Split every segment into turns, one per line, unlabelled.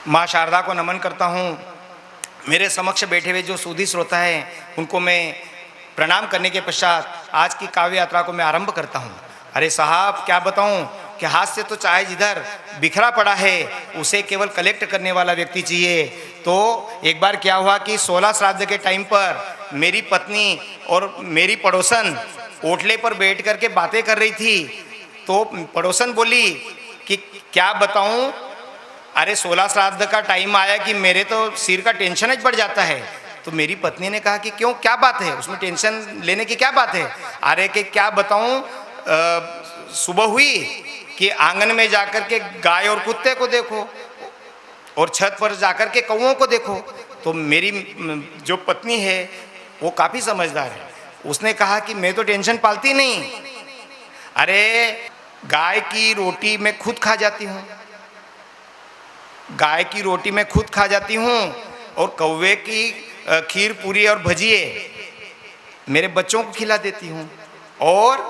माँ शारदा को नमन करता हूँ। मेरे समक्ष बैठे हुए जो सूधी श्रोता हैं उनको मैं प्रणाम करने के पश्चात आज की काव्य यात्रा को मैं आरंभ करता हूँ। अरे साहब क्या बताऊँ कि हाथ से तो चाहे जिधर बिखरा पड़ा है उसे केवल कलेक्ट करने वाला व्यक्ति चाहिए। तो एक बार क्या हुआ कि 16 श्राद्ध के टाइम पर मेरी पत्नी और मेरी पड़ोसन ओटले पर बैठ कर के बातें कर रही थी। तो पड़ोसन बोली कि क्या बताऊं, अरे 16 श्राद्ध का टाइम आया कि मेरे तो सिर का टेंशन ही बढ़ जाता है। तो मेरी पत्नी ने कहा कि क्यों, क्या बात है, उसमें टेंशन लेने की क्या बात है। अरे कि क्या बताऊं, सुबह हुई कि आंगन में जाकर के गाय और कुत्ते को देखो और छत पर जाकर के कौओं को देखो। तो मेरी जो पत्नी है वो काफ़ी समझदार है, उसने कहा कि मैं तो टेंशन पालती नहीं। अरे गाय की रोटी मैं खुद खा जाती हूँ, गाय की रोटी मैं खुद खा जाती हूँ और कौवे की खीर पूरी और भजिए मेरे बच्चों को खिला देती हूँ और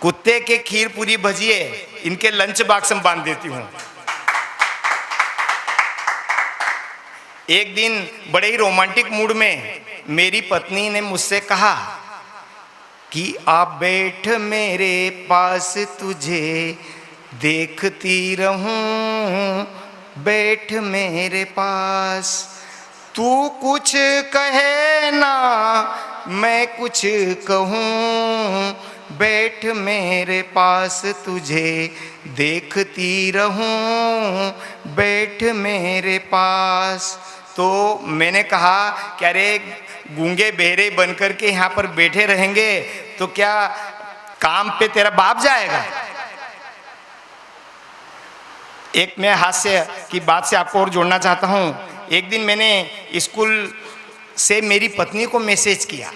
कुत्ते के खीर पूरी भजिए इनके लंच बॉक्स में बांध देती हूँ। एक दिन बड़े ही रोमांटिक मूड में मेरी पत्नी ने मुझसे कहा कि आप बैठ मेरे पास, तुझे देखती रहूं, बैठ मेरे पास, तू कुछ कहे ना मैं कुछ कहूं, बैठ मेरे पास तुझे देखती रहूं, बैठ मेरे पास। तो मैंने कहा कि अरे गूंगे बहरे बनकर के यहाँ पर बैठे रहेंगे तो क्या काम पे तेरा बाप जाएगा। एक मैं हास्य की बात से आपको और जोड़ना चाहता हूँ। एक दिन मैंने स्कूल से मेरी पत्नी को मैसेज किया,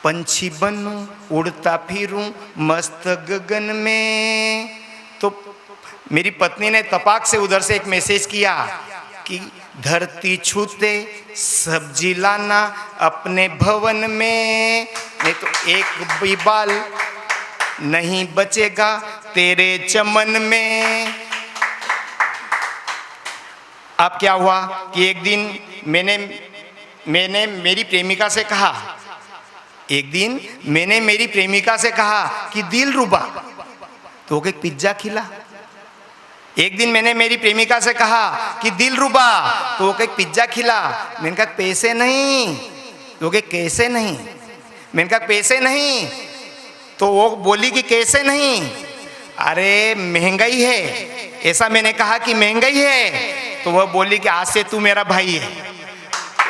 पंछी बनूं उड़ता फिरूं मस्त गगन में। तो मेरी पत्नी ने तपाक से उधर से एक मैसेज किया कि धरती छूते सब्जी लाना अपने भवन में, नहीं तो एक भी बाल नहीं बचेगा तेरे चमन में। अब क्या हुआ कि एक दिन मैंने मेरी प्रेमिका से कहा, एक दिन मैंने मेरी प्रेमिका से कहा कि दिलरुबा तो एक पिज्जा खिला। एक दिन मैंने मेरी प्रेमिका से कहा कि दिलरुबा तो एक पिज्जा खिला। मैंने कहा पैसे नहीं, तो कैसे नहीं, मैंने कहा पैसे नहीं, तो वो बोली कि कैसे नहीं, अरे महंगाई है, ऐसा मैंने कहा कि महंगाई है। तो वह बोली कि आज से तू मेरा भाई है,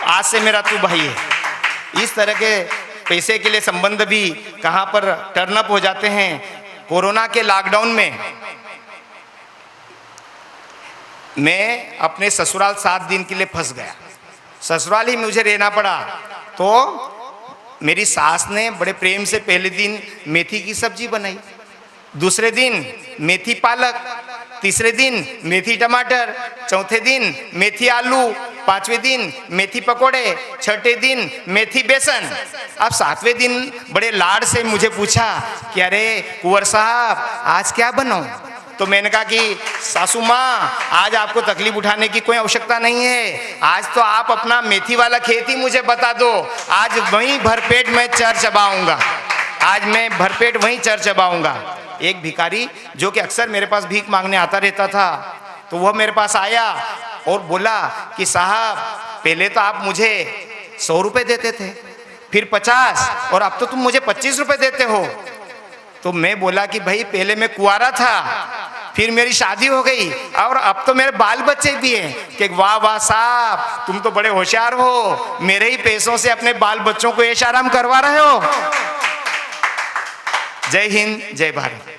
आज से मेरा तू भाई है। इस तरह के पैसे के लिए संबंध भी कहाँ पर टर्न अप हो जाते हैं। कोरोना के लॉकडाउन में मैं अपने ससुराल 7 दिन के लिए फंस गया, ससुराल ही मुझे रहना पड़ा। तो मेरी सास ने बड़े प्रेम से पहले दिन मेथी की सब्जी बनाई, दूसरे दिन मेथी पालक, तीसरे दिन मेथी टमाटर, चौथे दिन मेथी आलू, पांचवें दिन मेथी पकोड़े, छठे दिन मेथी बेसन। अब 7वें दिन बड़े लाड से मुझे पूछा कि अरे कुंवर साहब आज क्या बनाऊं। तो मैंने कहा कि सासू माँ आज आपको तकलीफ उठाने की कोई आवश्यकता नहीं है, आज तो आप अपना मेथी वाला खेत ही मुझे बता दो, आज वहीं भरपेट मैं चर चबाऊंगा, आज मैं भरपेट वहीं चर चबाऊंगा। एक भिखारी जो कि अक्सर मेरे पास भीख मांगने आता रहता था, तो वह मेरे पास आया और बोला कि साहब पहले तो आप मुझे 100 रुपये देते थे, फिर 50 और अब तो तुम मुझे 25 रुपये देते हो। तो मैं बोला कि भाई पहले मैं कुंवारा था, फिर मेरी शादी हो गई और अब तो मेरे बाल बच्चे भी हैं। कि वाह वाह साहब तुम तो बड़े होशियार हो, मेरे ही पैसों से अपने बाल बच्चों को ऐश आराम करवा रहे हो। जय हिंद, जय भारत।